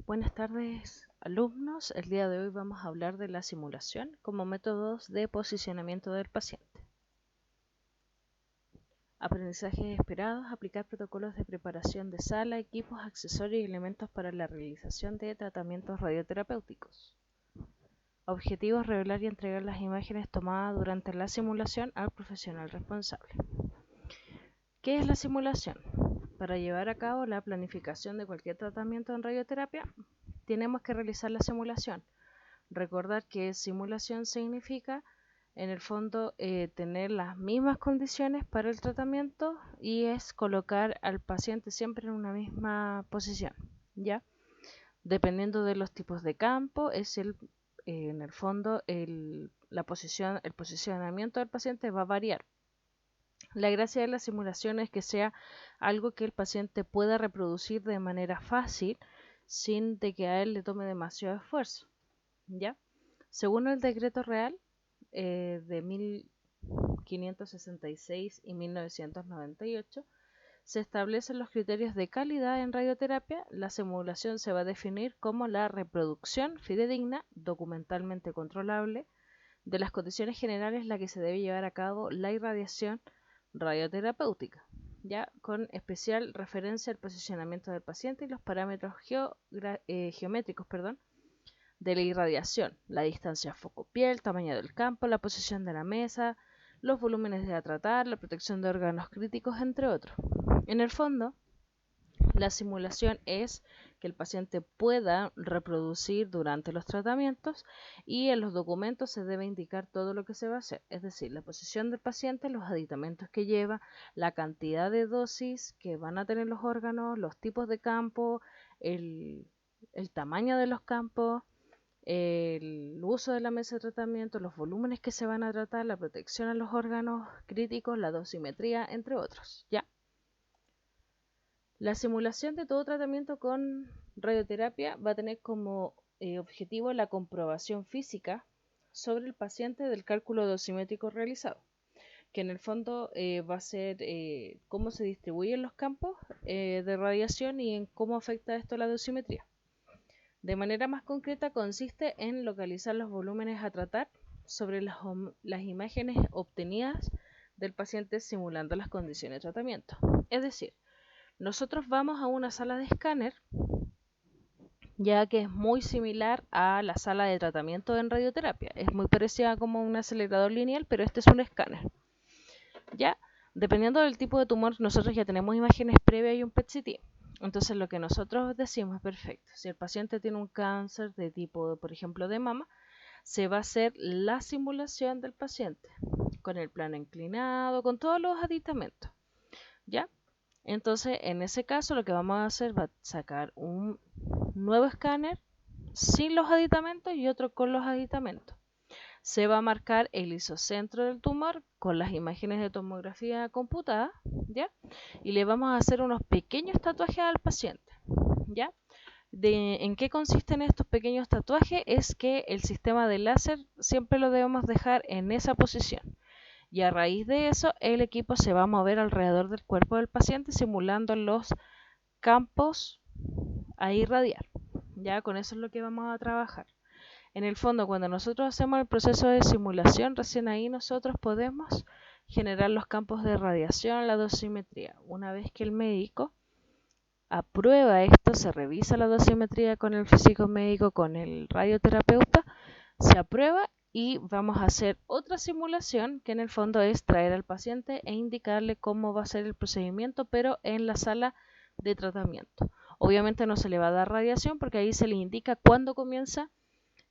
Buenas tardes, alumnos. El día de hoy vamos a hablar de la simulación como métodos de posicionamiento del paciente. Aprendizajes esperados: aplicar protocolos de preparación de sala, equipos, accesorios y elementos para la realización de tratamientos radioterapéuticos. Objetivos: revelar y entregar las imágenes tomadas durante la simulación al profesional responsable. ¿Qué es la simulación? Para llevar a cabo la planificación de cualquier tratamiento en radioterapia, tenemos que realizar la simulación. Recordar que simulación significa, en el fondo, tener las mismas condiciones para el tratamiento y es colocar al paciente siempre en una misma posición, ¿ya? Dependiendo de los tipos de campo, en el fondo, el posicionamiento del paciente va a variar. La gracia de la simulación es que sea algo que el paciente pueda reproducir de manera fácil, sin de que a él le tome demasiado esfuerzo, ¿ya? Según el decreto real de 1566 y 1998, se establecen los criterios de calidad en radioterapia. La simulación se va a definir como la reproducción fidedigna, documentalmente controlable, de las condiciones generales en las que se debe llevar a cabo la irradiación radioterapéutica, ya con especial referencia al posicionamiento del paciente y los parámetros geométricos, de la irradiación: la distancia foco-piel, tamaño del campo, la posición de la mesa, los volúmenes a tratar, la protección de órganos críticos, entre otros. En el fondo, la simulación es que el paciente pueda reproducir durante los tratamientos, y en los documentos se debe indicar todo lo que se va a hacer, es decir, la posición del paciente, los aditamentos que lleva, la cantidad de dosis que van a tener los órganos, los tipos de campo, el tamaño de los campos, el uso de la mesa de tratamiento, los volúmenes que se van a tratar, la protección a los órganos críticos, la dosimetría, entre otros, ¿ya? La simulación de todo tratamiento con radioterapia va a tener como objetivo la comprobación física sobre el paciente del cálculo dosimétrico realizado, que en el fondo va a ser cómo se distribuyen los campos de radiación y en cómo afecta esto la dosimetría. De manera más concreta, consiste en localizar los volúmenes a tratar sobre las imágenes obtenidas del paciente simulando las condiciones de tratamiento. Es decir, nosotros vamos a una sala de escáner, ya que es muy similar a la sala de tratamiento en radioterapia. Es muy parecida como un acelerador lineal, pero este es un escáner. Ya, dependiendo del tipo de tumor, nosotros ya tenemos imágenes previas y un PET-CT. Entonces lo que nosotros decimos es perfecto. Si el paciente tiene un cáncer de tipo, por ejemplo, de mama, se va a hacer la simulación del paciente con el plano inclinado, con todos los aditamentos, ¿ya? Entonces, en ese caso, lo que vamos a hacer va a sacar un nuevo escáner sin los aditamentos y otro con los aditamentos. Se va a marcar el isocentro del tumor con las imágenes de tomografía computada, ¿ya? Y le vamos a hacer unos pequeños tatuajes al paciente, ¿ya? ¿En qué consisten estos pequeños tatuajes? Es que el sistema de láser siempre lo debemos dejar en esa posición. Y a raíz de eso, el equipo se va a mover alrededor del cuerpo del paciente simulando los campos a irradiar. Ya con eso es lo que vamos a trabajar. En el fondo, cuando nosotros hacemos el proceso de simulación, recién ahí nosotros podemos generar los campos de radiación, la dosimetría. Una vez que el médico aprueba esto, se revisa la dosimetría con el físico médico, con el radioterapeuta, se aprueba y vamos a hacer otra simulación que en el fondo es traer al paciente e indicarle cómo va a ser el procedimiento, pero en la sala de tratamiento. Obviamente no se le va a dar radiación porque ahí se le indica cuándo comienza,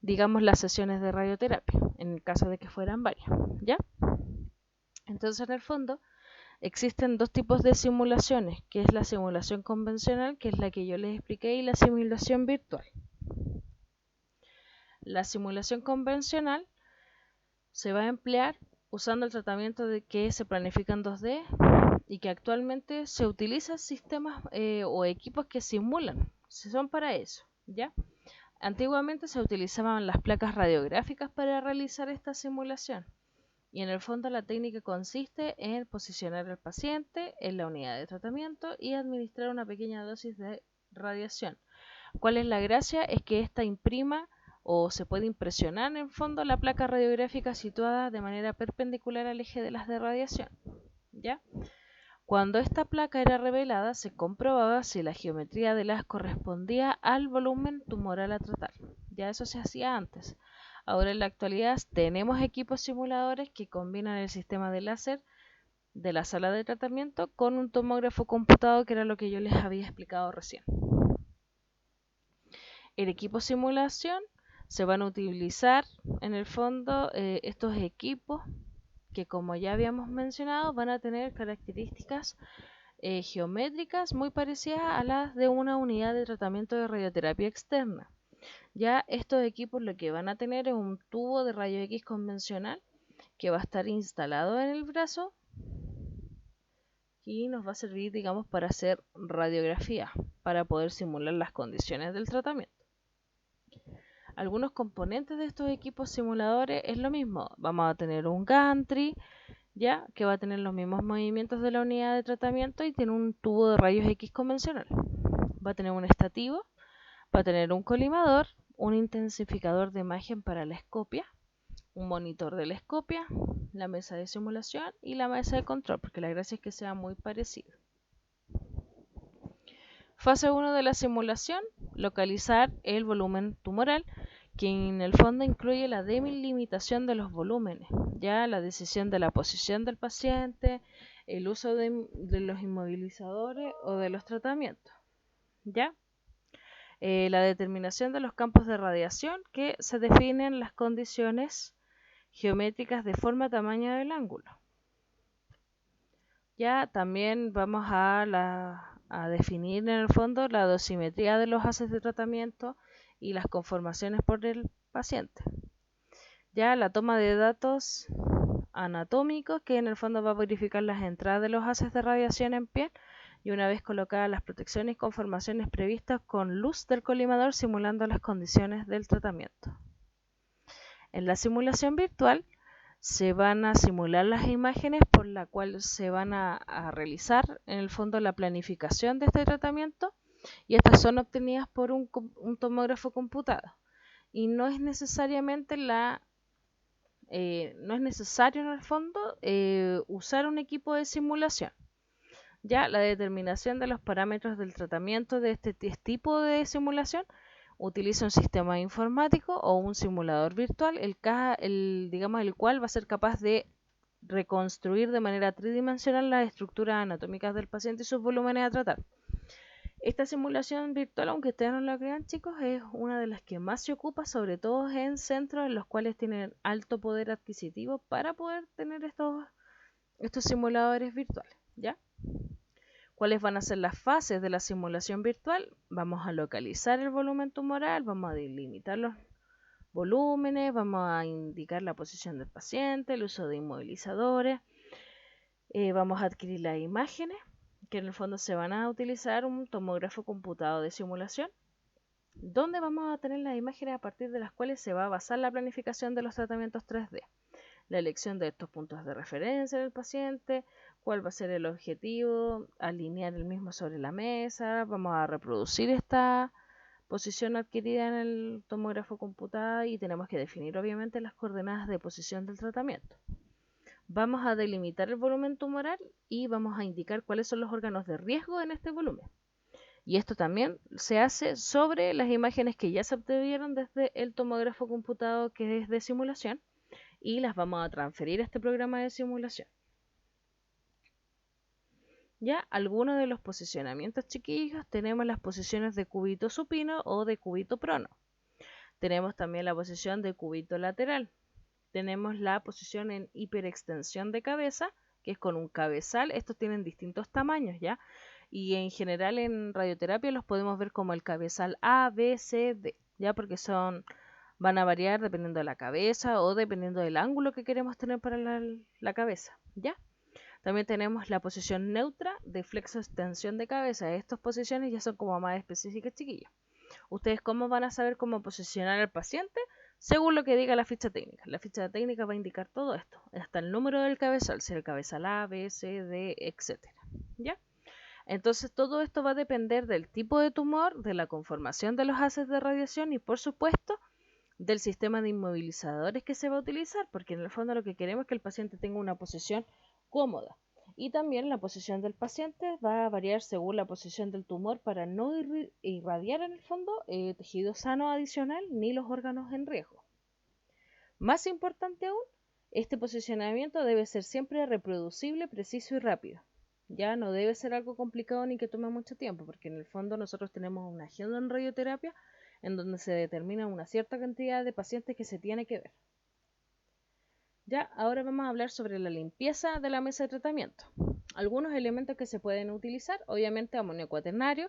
digamos, las sesiones de radioterapia, en el caso de que fueran varias, ¿ya? Entonces, en el fondo, existen dos tipos de simulaciones, que es la simulación convencional, que es la que yo les expliqué, y la simulación virtual. La simulación convencional se va a emplear usando el tratamiento que se planifica en 2D y que actualmente se utilizan sistemas o equipos que simulan, son para eso, ¿ya? Antiguamente se utilizaban las placas radiográficas para realizar esta simulación, y en el fondo la técnica consiste en posicionar al paciente en la unidad de tratamiento y administrar una pequeña dosis de radiación. ¿Cuál es la gracia? Es que esta imprima o se puede impresionar en el fondo la placa radiográfica situada de manera perpendicular al eje de las de radiación, ¿ya? Cuando esta placa era revelada, se comprobaba si la geometría de las correspondía al volumen tumoral a tratar. Ya eso se hacía antes. Ahora en la actualidad tenemos equipos simuladores que combinan el sistema de láser de la sala de tratamiento con un tomógrafo computado, que era lo que yo les había explicado recién. El equipo simulación se van a utilizar en el fondo estos equipos que, como ya habíamos mencionado, van a tener características geométricas muy parecidas a las de una unidad de tratamiento de radioterapia externa. Ya estos equipos lo que van a tener es un tubo de rayos X convencional que va a estar instalado en el brazo y nos va a servir, digamos, para hacer radiografía, para poder simular las condiciones del tratamiento. Algunos componentes de estos equipos simuladores es lo mismo. Vamos a tener un gantry, ya, que va a tener los mismos movimientos de la unidad de tratamiento y tiene un tubo de rayos X convencional. Va a tener un estativo, va a tener un colimador, un intensificador de imagen para la escopia, un monitor de la escopia, la mesa de simulación y la mesa de control, porque la gracia es que sea muy parecido. Fase 1 de la simulación: localizar el volumen tumoral, que en el fondo incluye la delimitación de los volúmenes, ya la decisión de la posición del paciente, el uso de los inmovilizadores o de los tratamientos, ya la determinación de los campos de radiación, que se definen las condiciones geométricas de forma, tamaño del ángulo. Ya también vamos a definir en el fondo la dosimetría de los haces de tratamiento y las conformaciones por el paciente. Ya la toma de datos anatómicos, que en el fondo va a verificar las entradas de los haces de radiación en piel, y una vez colocadas las protecciones y conformaciones previstas con luz del colimador, simulando las condiciones del tratamiento. En la simulación virtual se van a simular las imágenes por la cual se van a realizar en el fondo la planificación de este tratamiento, y estas son obtenidas por un tomógrafo computado, y no es necesariamente no es necesario en el fondo usar un equipo de simulación. Ya la determinación de los parámetros del tratamiento de este tipo de simulación utiliza un sistema informático o un simulador virtual, digamos, el cual va a ser capaz de reconstruir de manera tridimensional las estructuras anatómicas del paciente y sus volúmenes a tratar. Esta simulación virtual, aunque ustedes no lo crean, chicos, es una de las que más se ocupa, sobre todo en centros en los cuales tienen alto poder adquisitivo para poder tener estos simuladores virtuales, ¿ya? ¿Cuáles van a ser las fases de la simulación virtual? Vamos a localizar el volumen tumoral, vamos a delimitar los volúmenes, vamos a indicar la posición del paciente, el uso de inmovilizadores, vamos a adquirir las imágenes, que en el fondo se van a utilizar un tomógrafo computado de simulación, donde vamos a tener las imágenes a partir de las cuales se va a basar la planificación de los tratamientos 3D. La elección de estos puntos de referencia del paciente, cuál va a ser el objetivo, alinear el mismo sobre la mesa, vamos a reproducir esta posición adquirida en el tomógrafo computado y tenemos que definir obviamente las coordenadas de posición del tratamiento. Vamos a delimitar el volumen tumoral y vamos a indicar cuáles son los órganos de riesgo en este volumen. Y esto también se hace sobre las imágenes que ya se obtuvieron desde el tomógrafo computado, que es de simulación, y las vamos a transferir a este programa de simulación. Ya algunos de los posicionamientos, chiquillos: tenemos las posiciones de cúbito supino o de cúbito prono. Tenemos también la posición de cúbito lateral. Tenemos la posición en hiperextensión de cabeza, que es con un cabezal. Estos tienen distintos tamaños, ¿ya? Y en general en radioterapia los podemos ver como el cabezal A, B, C, D, ¿ya? Porque van a variar dependiendo de la cabeza o dependiendo del ángulo que queremos tener para la cabeza, ¿ya? También tenemos la posición neutra de flexo-extensión de cabeza. Estas posiciones ya son como más específicas, chiquillos. ¿Ustedes cómo van a saber cómo posicionar al paciente? Según lo que diga la ficha técnica. La ficha técnica va a indicar todo esto, hasta el número del cabezal, si el cabezal A, B, C, D, etc. ¿Ya? Entonces todo esto va a depender del tipo de tumor, de la conformación de los haces de radiación y por supuesto del sistema de inmovilizadores que se va a utilizar, porque en el fondo lo que queremos es que el paciente tenga una posición cómoda. Y también la posición del paciente va a variar según la posición del tumor para no irradiar en el fondo tejido sano adicional ni los órganos en riesgo. Más importante aún, este posicionamiento debe ser siempre reproducible, preciso y rápido. Ya no debe ser algo complicado ni que tome mucho tiempo, porque en el fondo nosotros tenemos una agenda en radioterapia en donde se determina una cierta cantidad de pacientes que se tiene que ver. Ya, ahora vamos a hablar sobre la limpieza de la mesa de tratamiento. Algunos elementos que se pueden utilizar, obviamente amonio cuaternario,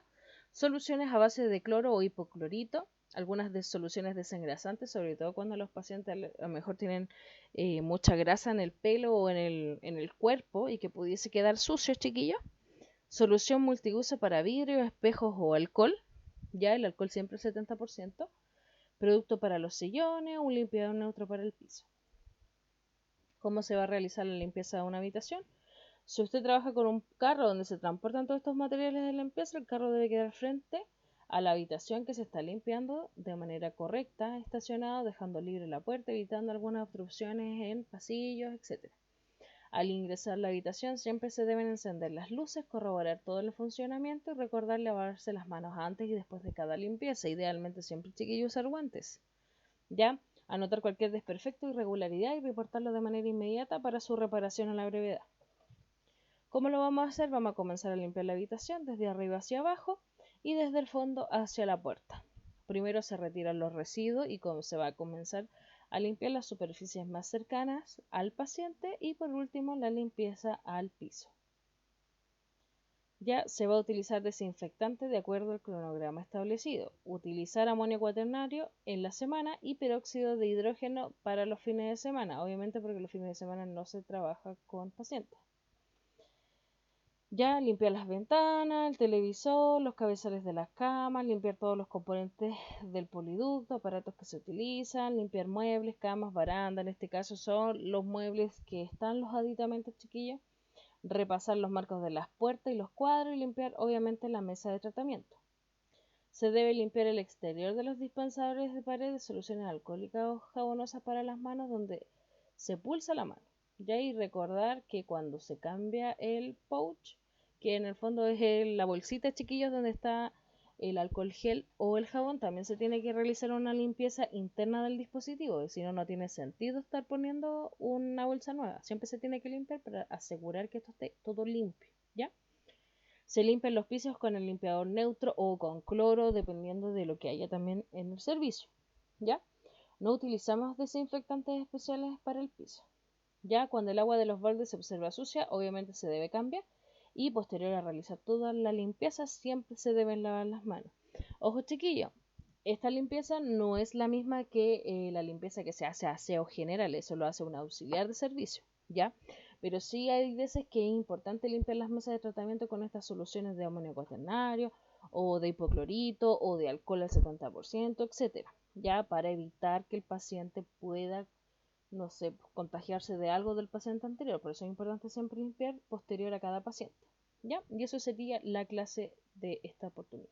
soluciones a base de cloro o hipoclorito, algunas de soluciones desengrasantes, sobre todo cuando los pacientes a lo mejor tienen mucha grasa en el pelo o en el cuerpo y que pudiese quedar sucio, chiquillos. Solución multiuso para vidrio, espejos o alcohol, ya el alcohol siempre es 70%. Producto para los sillones, un limpiador neutro para el piso. ¿Cómo se va a realizar la limpieza de una habitación? Si usted trabaja con un carro donde se transportan todos estos materiales de limpieza, el carro debe quedar frente a la habitación que se está limpiando de manera correcta, estacionado, dejando libre la puerta, evitando algunas obstrucciones en pasillos, etc. Al ingresar a la habitación siempre se deben encender las luces, corroborar todo el funcionamiento y recordar lavarse las manos antes y después de cada limpieza. Idealmente siempre, chiquillos, usar guantes. ¿Ya? Anotar cualquier desperfecto o irregularidad y reportarlo de manera inmediata para su reparación a la brevedad. ¿Cómo lo vamos a hacer? Vamos a comenzar a limpiar la habitación desde arriba hacia abajo y desde el fondo hacia la puerta. Primero se retiran los residuos y se va a comenzar a limpiar las superficies más cercanas al paciente y por último la limpieza al piso. Ya se va a utilizar desinfectante de acuerdo al cronograma establecido. Utilizar amonio cuaternario en la semana y peróxido de hidrógeno para los fines de semana. Obviamente porque los fines de semana no se trabaja con pacientes. Ya limpiar las ventanas, el televisor, los cabezales de las camas, limpiar todos los componentes del poliducto, aparatos que se utilizan, limpiar muebles, camas, barandas. En este caso son los muebles que están los aditamentos, chiquillos. Repasar los marcos de las puertas y los cuadros y limpiar obviamente la mesa de tratamiento. Se debe limpiar el exterior de los dispensadores de pared de soluciones alcohólicas o jabonosas para las manos donde se pulsa la mano. Ya y recordar que cuando se cambia el pouch, que en el fondo es la bolsita, chiquillos, donde está el alcohol gel o el jabón, también se tiene que realizar una limpieza interna del dispositivo, si no, no tiene sentido estar poniendo una bolsa nueva. Siempre se tiene que limpiar para asegurar que esto esté todo limpio, ¿ya? Se limpian los pisos con el limpiador neutro o con cloro, dependiendo de lo que haya también en el servicio, ¿ya? No utilizamos desinfectantes especiales para el piso. Ya cuando el agua de los baldes se observa sucia, obviamente se debe cambiar y posterior a realizar toda la limpieza siempre se deben lavar las manos. Ojo, chiquillo, esta limpieza no es la misma que la limpieza que se hace a aseo general, eso lo hace un auxiliar de servicio, ¿ya? Pero sí hay veces que es importante limpiar las mesas de tratamiento con estas soluciones de amonio cuaternario o de hipoclorito o de alcohol al 70%, etcétera, ya para evitar que el paciente pueda, no sé, contagiarse de algo del paciente anterior. Por eso es importante siempre limpiar posterior a cada paciente, ¿ya? Y eso sería la clase de esta oportunidad.